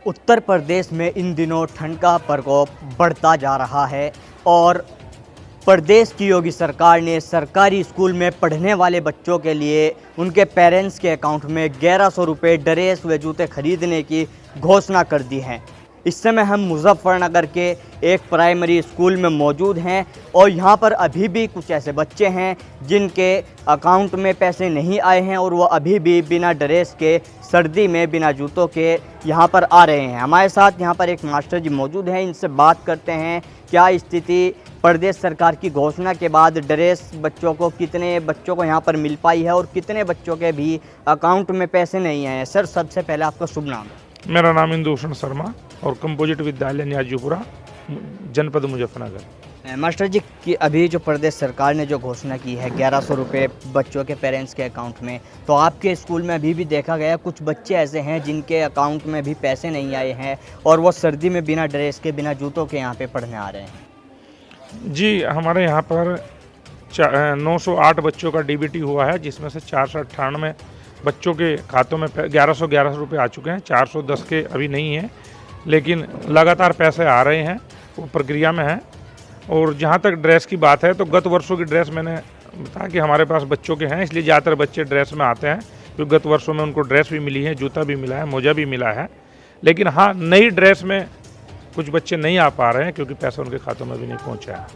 उत्तर प्रदेश में इन दिनों ठंड का प्रकोप बढ़ता जा रहा है और प्रदेश की योगी सरकार ने सरकारी स्कूल में पढ़ने वाले बच्चों के लिए उनके पेरेंट्स के अकाउंट में 1100 रुपये ड्रेस व जूते खरीदने की घोषणा कर दी है। इस समय हम मुजफ्फरनगर के एक प्राइमरी स्कूल में मौजूद हैं और यहाँ पर अभी भी कुछ ऐसे बच्चे हैं जिनके अकाउंट में पैसे नहीं आए हैं और वो अभी भी बिना ड्रेस के सर्दी में बिना जूतों के यहाँ पर आ रहे हैं। हमारे साथ यहाँ पर एक मास्टर जी मौजूद हैं, इनसे बात करते हैं क्या स्थिति प्रदेश सरकार की घोषणा के बाद ड्रेस बच्चों को कितने बच्चों को यहाँ पर मिल पाई है और कितने बच्चों के भी अकाउंट में पैसे नहीं आए हैं। सर, सबसे पहले आपका शुभ नाम है। मेरा नाम इंदुभूषण शर्मा और कंपोजिट विद्यालय न्याजीपुरा, जनपद मुजफ्फरनगर। मास्टर जी कि अभी जो प्रदेश सरकार ने जो घोषणा की है 1100 रुपये बच्चों के पेरेंट्स के अकाउंट में, तो आपके स्कूल में अभी भी देखा गया कुछ बच्चे ऐसे हैं जिनके अकाउंट में भी पैसे नहीं आए हैं और वो सर्दी में बिना ड्रेस के बिना जूतों के यहाँ पे पढ़ने आ रहे हैं। जी, हमारे यहाँ पर 908 बच्चों का डीबीटी हुआ है, जिसमें से 498 बच्चों के खातों में 1111 रुपये आ चुके हैं। 410 के अभी नहीं हैं, लेकिन लगातार पैसे आ रहे हैं, वो प्रक्रिया में है। और जहाँ तक ड्रेस की बात है तो गत वर्षों की ड्रेस मैंने बताया कि हमारे पास बच्चों के हैं, इसलिए ज़्यादातर बच्चे ड्रेस में आते हैं, क्योंकि गत वर्षों में उनको ड्रेस भी मिली है, जूता भी मिला है, मोजा भी मिला है। लेकिन हाँ, नई ड्रेस में कुछ बच्चे नहीं आ पा रहे हैं क्योंकि पैसा उनके खातों में भी नहीं पहुँचा है।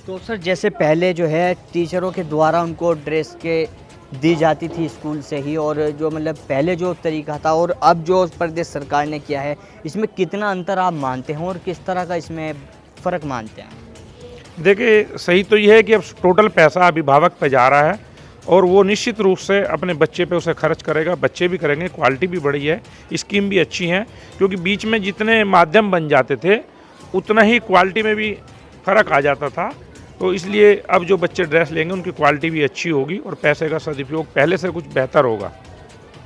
तो सर, जैसे पहले जो है टीचरों के द्वारा उनको ड्रेस के दी जाती थी स्कूल से ही, और जो मतलब पहले जो तरीका था और अब जो प्रदेश सरकार ने किया है, इसमें कितना अंतर आप मानते हैं और किस तरह का इसमें फ़र्क मानते हैं? देखिए, सही तो ये है कि अब टोटल पैसा अभिभावक पे जा रहा है और वो निश्चित रूप से अपने बच्चे पे उसे खर्च करेगा, बच्चे भी करेंगे, क्वालिटी भी बढ़ी है, स्कीम भी अच्छी है। क्योंकि बीच में जितने माध्यम बन जाते थे उतना ही क्वालिटी में भी फ़र्क आ जाता था, तो इसलिए अब जो बच्चे ड्रेस लेंगे उनकी क्वालिटी भी अच्छी होगी और पैसे का सदुपयोग पहले से कुछ बेहतर होगा।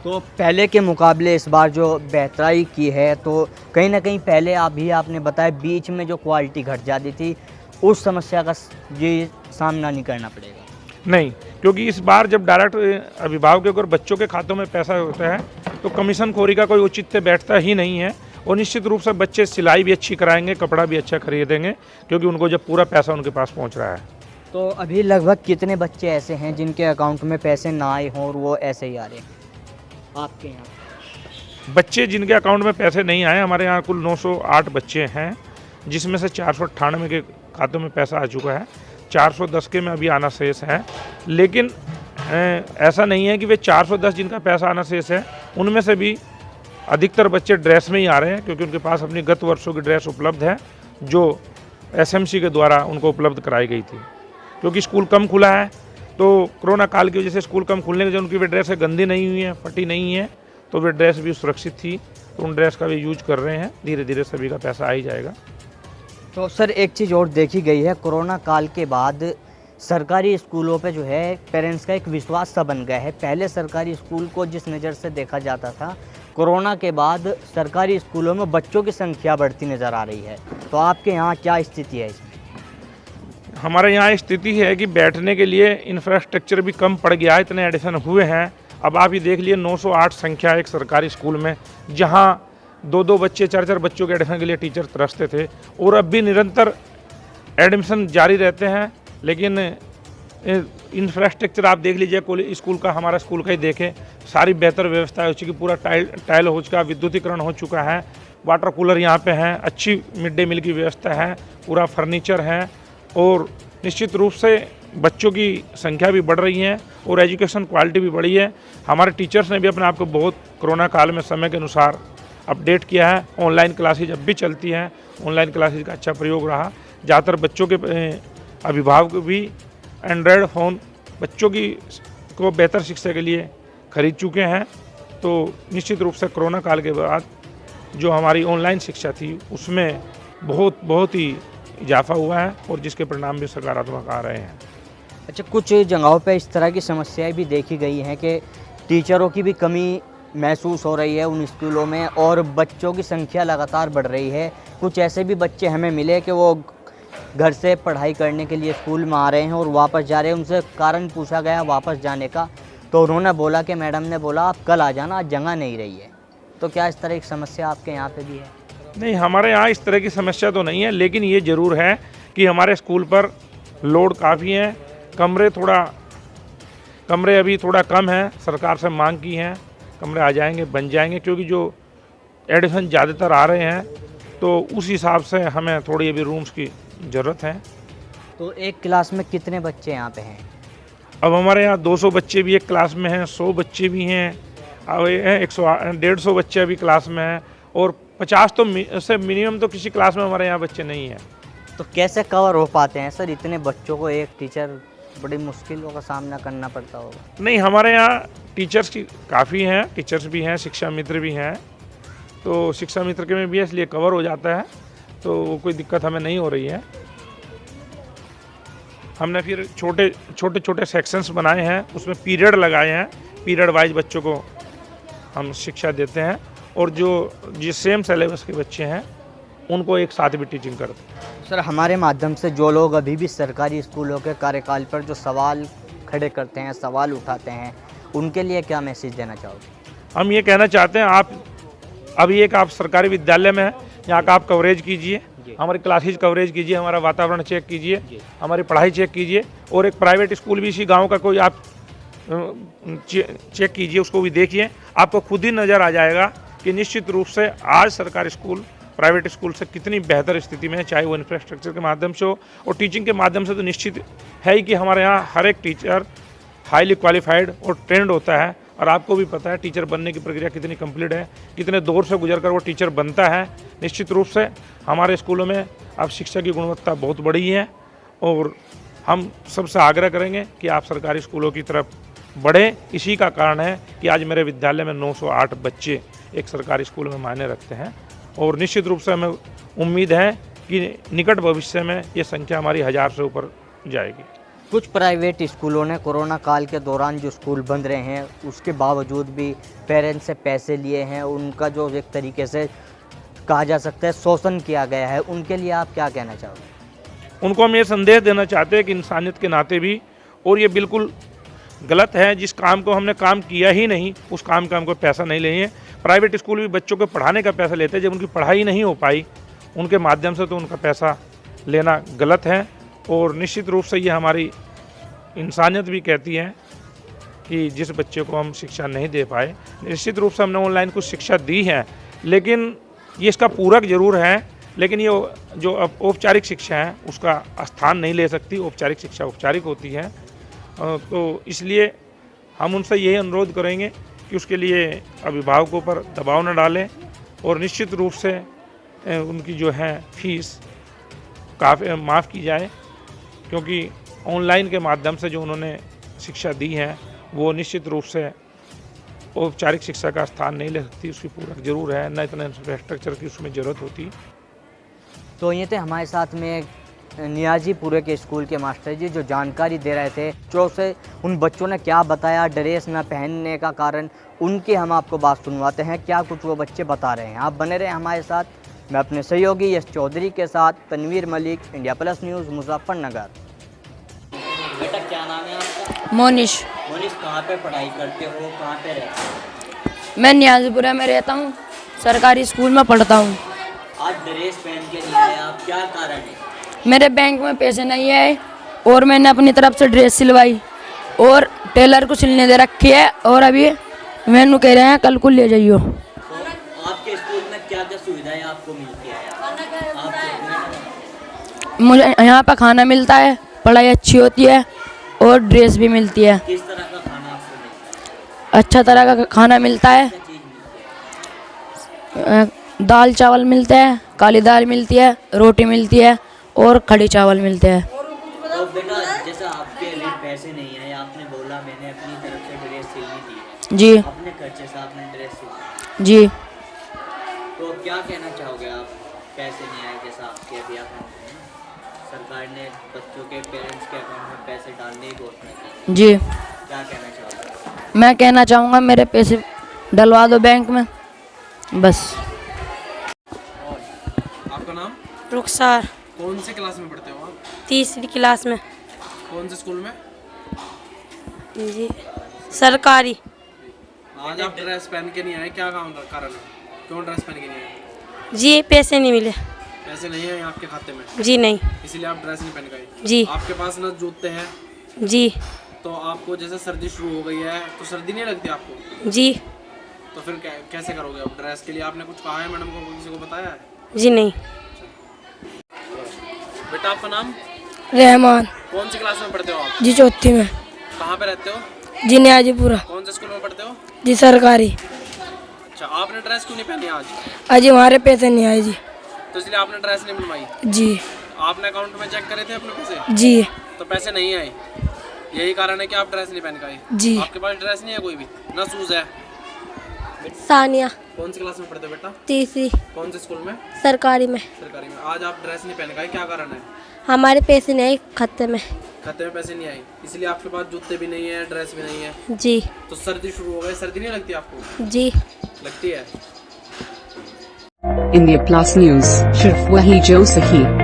तो पहले के मुकाबले इस बार जो बेहतरी की है, तो कहीं ना कहीं पहले आपने बताया बीच में जो क्वालिटी घट जाती थी, उस समस्या का ये सामना नहीं करना पड़ेगा? नहीं, क्योंकि इस बार जब डायरेक्ट अभिभावकों और बच्चों के खातों में पैसा होता है तो कमीशन खोरी का कोई औचित्य बैठता ही नहीं है और निश्चित रूप से बच्चे सिलाई भी अच्छी कराएंगे, कपड़ा भी अच्छा खरीदेंगे, क्योंकि उनको जब पूरा पैसा उनके पास पहुंच रहा है। तो अभी लगभग कितने बच्चे ऐसे हैं जिनके अकाउंट में पैसे ना आए हों और वो ऐसे ही आ रहे हैं आपके यहाँ? बच्चे जिनके अकाउंट में पैसे नहीं आए, हमारे यहाँ कुल 908 बच्चे हैं, जिसमें से 498 के खातों में पैसा आ चुका है, 410 के में अभी आना शेष है। लेकिन ऐसा नहीं है कि वे 410 जिनका पैसा आना शेष है उनमें से भी अधिकतर बच्चे ड्रेस में ही आ रहे हैं, क्योंकि उनके पास अपनी गत वर्षों की ड्रेस उपलब्ध है जो एसएमसी के द्वारा उनको उपलब्ध कराई गई थी। क्योंकि स्कूल कम खुला है, तो कोरोना काल की वजह से स्कूल कम खुलने की वजह से उनकी वे ड्रेसें गंदी नहीं हुई हैं, फटी नहीं है, तो वे ड्रेस भी सुरक्षित थी, तो उन ड्रेस का भी यूज कर रहे हैं। धीरे धीरे सभी का पैसा आ ही जाएगा। तो सर, एक चीज़ और देखी गई है, कोरोना काल के बाद सरकारी स्कूलों पे जो है पेरेंट्स का एक विश्वास सा बन गया है। पहले सरकारी स्कूल को जिस नज़र से देखा जाता था, कोरोना के बाद सरकारी स्कूलों में बच्चों की संख्या बढ़ती नज़र आ रही है, तो आपके यहाँ क्या स्थिति है इसमें? हमारे यहाँ स्थिति है कि बैठने के लिए इंफ्रास्ट्रक्चर भी कम पड़ गया है, इतने एडिशन हुए हैं। अब आप ये देख लिए 908 संख्या एक सरकारी स्कूल में, जहाँ 2-2 बच्चे 4-4 बच्चों के एडमिशन के लिए टीचर तरसते थे, और अब भी निरंतर एडमिशन जारी रहते हैं। लेकिन इंफ्रास्ट्रक्चर आप देख लीजिए स्कूल का, हमारा स्कूल का ही देखें, सारी बेहतर व्यवस्था हो चुकी, पूरा टाइल हो चुका, विद्युतीकरण हो चुका है, वाटर कूलर यहाँ पे हैं, अच्छी मिड डे मील की व्यवस्था है, पूरा फर्नीचर है, और निश्चित रूप से बच्चों की संख्या भी बढ़ रही है और एजुकेशन क्वालिटी भी बढ़ी है। हमारे टीचर्स ने भी अपने आप को बहुत कोरोना काल में समय के अनुसार अपडेट किया है। ऑनलाइन क्लासेज अब भी चलती हैं, ऑनलाइन क्लासेज का अच्छा प्रयोग रहा। ज़्यादातर बच्चों के अभिभावक भी एंड्रॉयड फ़ोन बच्चों को बेहतर शिक्षा के लिए खरीद चुके हैं। तो निश्चित रूप से कोरोना काल के बाद जो हमारी ऑनलाइन शिक्षा थी उसमें बहुत ही इजाफा हुआ है और जिसके परिणाम भी सकारात्मक आ रहे हैं। अच्छा, कुछ जगहों पे इस तरह की समस्याएं भी देखी गई हैं कि टीचरों की भी कमी महसूस हो रही है उन स्कूलों में और बच्चों की संख्या लगातार बढ़ रही है। कुछ ऐसे भी बच्चे हमें मिले कि वो घर से पढ़ाई करने के लिए स्कूल में आ रहे हैं और वापस जा रहे हैं। उनसे कारण पूछा गया वापस जाने का, तो उन्होंने बोला कि मैडम ने बोला आप कल आ जाना, आज जगह नहीं रही है। तो क्या इस तरह की समस्या आपके यहाँ पे भी है? नहीं, हमारे यहाँ इस तरह की समस्या तो नहीं है, लेकिन ये ज़रूर है कि हमारे स्कूल पर लोड काफ़ी है। कमरे अभी थोड़ा कम है, सरकार से मांग की है, कमरे आ जाएंगे, बन जाएंगे, क्योंकि जो एडमिशन ज़्यादातर आ रहे हैं तो उस हिसाब से हमें थोड़ी अभी रूम्स की ज़रूरत है। तो एक क्लास में कितने बच्चे यहाँ पे हैं? अब हमारे यहाँ 200 बच्चे भी एक क्लास में हैं, 100 बच्चे भी हैं, अब 150 बच्चे अभी क्लास में हैं, और 50 तो से मिनिमम तो किसी क्लास में हमारे यहाँ बच्चे नहीं हैं। तो कैसे कवर हो पाते हैं सर इतने बच्चों को? एक टीचर बड़ी मुश्किलों का सामना करना पड़ता होगा। नहीं, हमारे यहाँ टीचर्स की काफ़ी हैं, टीचर्स भी हैं, शिक्षा मित्र भी हैं, तो शिक्षा मित्र के में भी इसलिए कवर हो जाता है, तो कोई दिक्कत हमें नहीं हो रही है। हमने फिर छोटे सेक्शंस बनाए हैं, उसमें पीरियड लगाए हैं, पीरियड वाइज बच्चों को हम शिक्षा देते हैं, और जो सेम सिलेबस के बच्चे हैं उनको एक साथ भी टीचिंग करते हैं। सर, हमारे माध्यम से जो लोग अभी भी सरकारी स्कूलों के कार्यकाल पर जो सवाल खड़े करते हैं, सवाल उठाते हैं, उनके लिए क्या मैसेज देना चाहोगे? हम ये कहना चाहते हैं, आप सरकारी विद्यालय में हैं, यहाँ का आप कवरेज कीजिए, हमारी क्लासेज कवरेज कीजिए, हमारा वातावरण चेक कीजिए, हमारी पढ़ाई चेक कीजिए, और एक प्राइवेट स्कूल भी इसी गांव का कोई आप चेक कीजिए, उसको भी देखिए, आपको खुद ही नज़र आ जाएगा कि निश्चित रूप से आज सरकारी स्कूल प्राइवेट स्कूल से कितनी बेहतर स्थिति में है, चाहे वो इंफ्रास्ट्रक्चर के माध्यम से हो और टीचिंग के माध्यम से। तो निश्चित है ही कि हमारे यहाँ हर एक टीचर हाईली क्वालिफाइड और ट्रेंड होता है, और आपको भी पता है टीचर बनने की प्रक्रिया कितनी कंप्लीट है, कितने दौर से गुजरकर वो टीचर बनता है। निश्चित रूप से हमारे स्कूलों में अब शिक्षा की गुणवत्ता बहुत बढ़ी है, और हम सबसे आग्रह करेंगे कि आप सरकारी स्कूलों की तरफ बढ़ें। इसी का कारण है कि आज मेरे विद्यालय में 908 बच्चे एक सरकारी स्कूल में मायने रखते हैं, और निश्चित रूप से हमें उम्मीद है कि निकट भविष्य में ये संख्या हमारी 1000 से ऊपर जाएगी। कुछ प्राइवेट स्कूलों ने कोरोना काल के दौरान जो स्कूल बंद रहे हैं उसके बावजूद भी पेरेंट्स से पैसे लिए हैं, उनका जो एक तरीके से कहा जा सकता है शोषण किया गया है, उनके लिए आप क्या कहना चाहोगे? उनको हम ये संदेश देना चाहते हैं कि इंसानियत के नाते भी, और ये बिल्कुल गलत है, जिस काम को हमने काम किया ही नहीं उस काम का हमको पैसा नहीं लेंगे। प्राइवेट स्कूल भी बच्चों को पढ़ाने का पैसा लेते हैं, जब उनकी पढ़ाई नहीं हो पाई उनके माध्यम से, तो उनका पैसा लेना गलत है। और निश्चित रूप से ये हमारी इंसानियत भी कहती है कि जिस बच्चे को हम शिक्षा नहीं दे पाए, निश्चित रूप से हमने ऑनलाइन कुछ शिक्षा दी है, लेकिन ये इसका पूरक जरूर है, लेकिन ये जो औपचारिक शिक्षा है उसका स्थान नहीं ले सकती। औपचारिक शिक्षा औपचारिक होती है, तो इसलिए हम उनसे यही अनुरोध करेंगे कि उसके लिए अभिभावकों पर दबाव न डालें, और निश्चित रूप से उनकी जो है फीस काफ़ी माफ़ की जाए, क्योंकि ऑनलाइन के माध्यम से जो उन्होंने शिक्षा दी है वो निश्चित रूप से औपचारिक शिक्षा का स्थान नहीं ले सकती। उसकी पूरक जरूर है, न इतना इंफ्रास्ट्रक्चर की उसमें ज़रूरत होती। तो ये थे हमारे साथ में नियाजीपुरे के स्कूल के मास्टर जी जो जानकारी दे रहे थे, जो से उन बच्चों ने क्या बताया ड्रेस न पहनने का कारण, उनकी हम आपको बात सुनवाते हैं क्या कुछ वो बच्चे बता रहे हैं। आप बने रहे हमारे साथ, मैं अपने सहयोगी यश चौधरी के साथ, Tanveer Malik, India plus news, Muzaffarnagar. बेटा क्या नाम है आपका? मोनिश। मोनिश, कहाँ पे पढ़ाई करते हो, कहाँ पे रहते हो? मैं नियाजीपुरा में रहता हूँ, सरकारी स्कूल में पढ़ता हूँ। आज ड्रेस पहन के नहीं आए आप, क्या कारण है? मेरे बैंक में पैसे नहीं आए और मैंने अपनी तरफ से ड्रेस सिलवाई और टेलर को सिलने दे रखी है, और अभी मैनू कह रहे हैं कल को ले जाइयो। तो आपके स्कूल में क्या क्या सुविधाएं आपको मिलती है? मुझे यहाँ पर खाना मिलता है, पढ़ाई अच्छी होती है और ड्रेस भी मिलती है। किस तरह का खाना आपको मिलता है? अच्छा तरह का खाना मिलता है, क्या चीज़ मिलती है? दाल चावल मिलते हैं, काली दाल मिलती है, रोटी मिलती है और खड़ी चावल मिलते हैं। तो बेटा जैसा आपके लिए पैसे नहीं आए, आपने बोला मैंने अपनी तरफ से ड्रेस सिलनी थी, जी अपने खर्चे से आपने ड्रेस सिली, जी। तो क्या कहना चाहोगे आप? पैसे नहीं आए जैसा आपके अभी आपने सरकार ने बच्चों के पेरेंट्स के अकाउंट में पैसे डालने की घोषणा की, जी क्या कहना चाहोगे? मैं कहना चाहूँगा मेरे पैसे डलवा दो बैंक में, बस। आपका नाम? रुखसार। कौन सी क्लास में पढ़ते हो आप? तीसरी क्लास में। कौन से स्कूल में? जी सरकारी। आज आप ड्रेस पहन के नहीं आए, क्या कारण है? क्यों ड्रेस पहन के नहीं आए? जी पैसे नहीं मिले। पैसे नहीं है आपके खाते में, जी नहीं। इसलिए आप ड्रेस नहीं पहन के आए। जी। आपके पास ना जूते हैं, जी। तो आपको जैसे सर्दी शुरू हो गई है तो सर्दी नहीं लगती आपको? जी। तो फिर कैसे करोगे आप ड्रेस के लिए? आपने कुछ कहा है मैडम को, किसी को बताया है? जी नहीं। बेटा आपका नाम? रहमान। कौन सी क्लास में पढ़ते हो आप? जी चौथी में। कहाँ पे रहते हो? जी न्याजीपुरा। कौन से स्कूल में पढ़ते हो? जी सरकारी। अच्छा, आपने ड्रेस क्यों नहीं पहनी आज? आज हमारे पैसे नहीं आए जी। तो इसलिए आपने ड्रेस नहीं बनवाई? जी। आपने अकाउंट में चेक करे थे अपने पैसे? जी। तो पैसे नहीं आए, यही कारण है कि आप ड्रेस नहीं पहन के आए? जी। आपके पास ड्रेस नहीं है कोई भी, ना शूज है? सानिया। कौन सी क्लास में पढ़ते हो बेटा? तीसरी। कौन से स्कूल में? सरकारी में। सरकारी में। आज आप ड्रेस नहीं पहन के आए, क्या कारण है? हमारे पैसे नहीं खाते में। खाते में पैसे नहीं आए, इसलिए आपके पास जूते भी नहीं है, ड्रेस भी नहीं है। जी। तो सर्दी शुरू हो गई, सर्दी नहीं लगती आपको? जी। लगती है। India Plus News, सिर्फ वही जो सही।